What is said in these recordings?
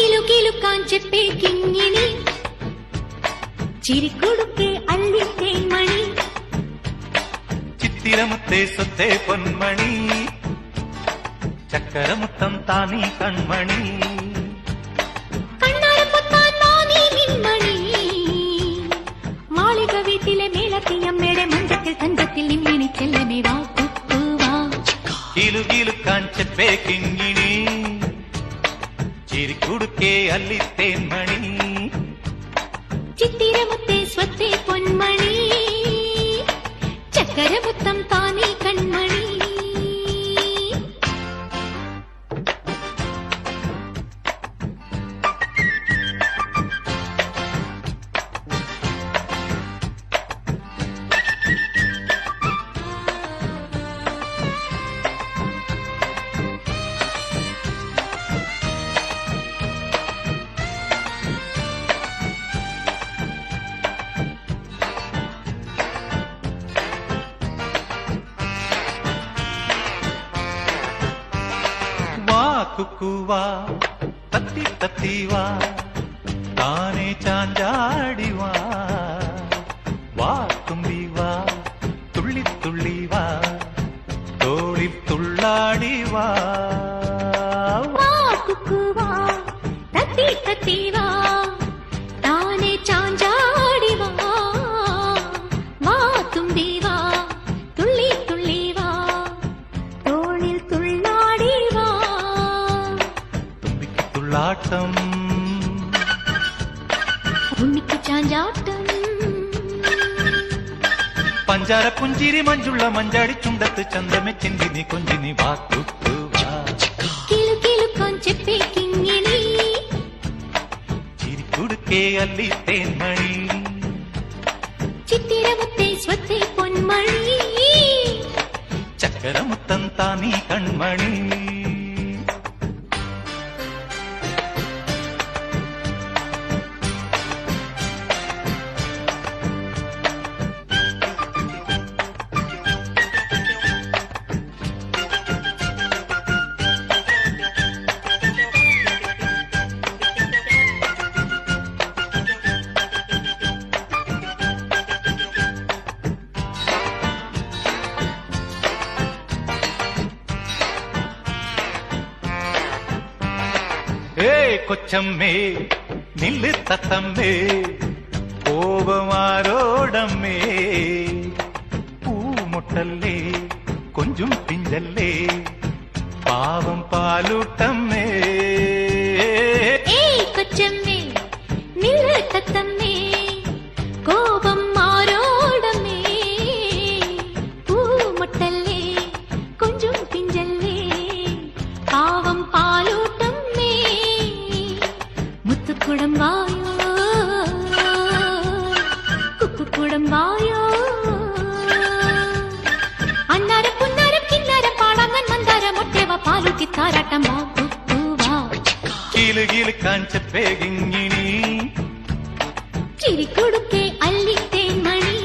കീലു കീലുക്കാൻ ചെപ്പേ കിങ്ങിണി ചിരിക്കൊടുക്കെ അള്ളിത്തേൻ മണി ചിത്തിരമുത്തേ സ്വത്തേ പൊന്മണി ചക്കരമുത്തം താനീ കൺമണി കണ്ണാരപ്പൊത്താൻ നാനീ മിൻമണി മാളിക വീട്ടിലെ മേലത്തിയമ്മയുടെ മഞ്ചത്തിൽ തഞ്ചത്തിൽ നിമ്മിണി ചെല്ലമേ വാ കുക്കുവാ കീലു കീലുക്കാൻ ചെപ്പേ കിങ്ങിണി ചിരിക്കൊടുക്കെ അള്ളിത്തേൻ മണി ചിത്തിരമുത്തേ സ്വത്തേ പൊന്മണി ചക്കരമുത്തം താനീ കൺമണി കുക്കുവാ തത്തി തത്തിവാ താനേ ചാഞ്ചാടിവാ വാ തുമ്പിവാ തുള്ളി തുള്ളിവാ തോളിൽ തുള്ളാടിവാ കുക്കുവാ തത്തി തത്തിവാ താനേ ചാഞ്ചാടിവാ വാ തുമ്പിവാ തുള്ളി തുള്ളിവാ തോളിൽ തുള്ളാടിവാ തുള്ളാട്ടം ഉണ്ണിക്ക് ചാഞ്ചാട്ടം പഞ്ചാര പുഞ്ചിരി മഞ്ചുള്ള മഞ്ചാടി ചുണ്ടത്ത് ചന്തമെ ചിന്തിനി കൊഞ്ചിനി വാക്കുവാ കിലു കിലുക്കാൻ ചെപ്പേ കിങ്ങിണി ചിരിക്കുടുക്കേ അള്ളിത്തേൻ മണി ചിത്തിരമുത്തേ സ്വത്തേ പൊന്മണി ചക്കരമുത്തം താനീ കൺമണി കൊച്ചമ്മേ നില്ല് തത്തമ്മേ കോപമാരോടമ്മേ പൂമുട്ടല്ലേ കൊഞ്ചും പിഞ്ചല്ലേ പാവം പാലൂട്ടമ്മേ കൊച്ചമ്മേ നില്ല് തത്തമ്മേ കോപം ആരോടമ്മേ പൂമുട്ടല്ലേ കൊഞ്ചും പിഞ്ചല്ലേ പാവം പാലൂട്ടമ്മേ മുത്തുക്കുടം വായോ കുക്കുക്കുടം വായോ അന്നാരം പുന്നാരം കിന്നാരം പാടാങ്ങൻ മന്ദാരം ഒട്ടേവ പാലൂട്ടി താരാട്ടം വാ കുക്കുവാ കീലു കീലുക്കാൻ ചെപ്പേ കിങ്ങിണി ചിരിക്കൊടുക്കെ അള്ളിത്തേൻ മണി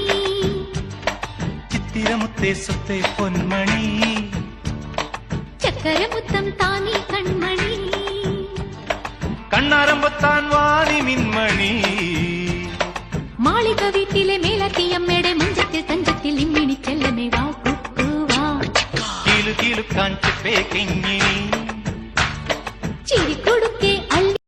ചിത്തിരമുത്തേ സ്വത്തേ പൊന്മണി ചക്കരമുത്തം താനീ കൺമണി കണ്ണാരമ്പത്താൻ വാണി മിൻമണി മാളിക വീട്ടിലെ മേലത്തിയമ്മയുടെ മഞ്ചത്തിൽ തഞ്ചത്തിൽ ഇമ്മിണി ചെല്ലമേ വാ കുക്കുവാ കീലു കീലുക്കാൻ ചെപ്പേ കിങ്ങിണി ചിരി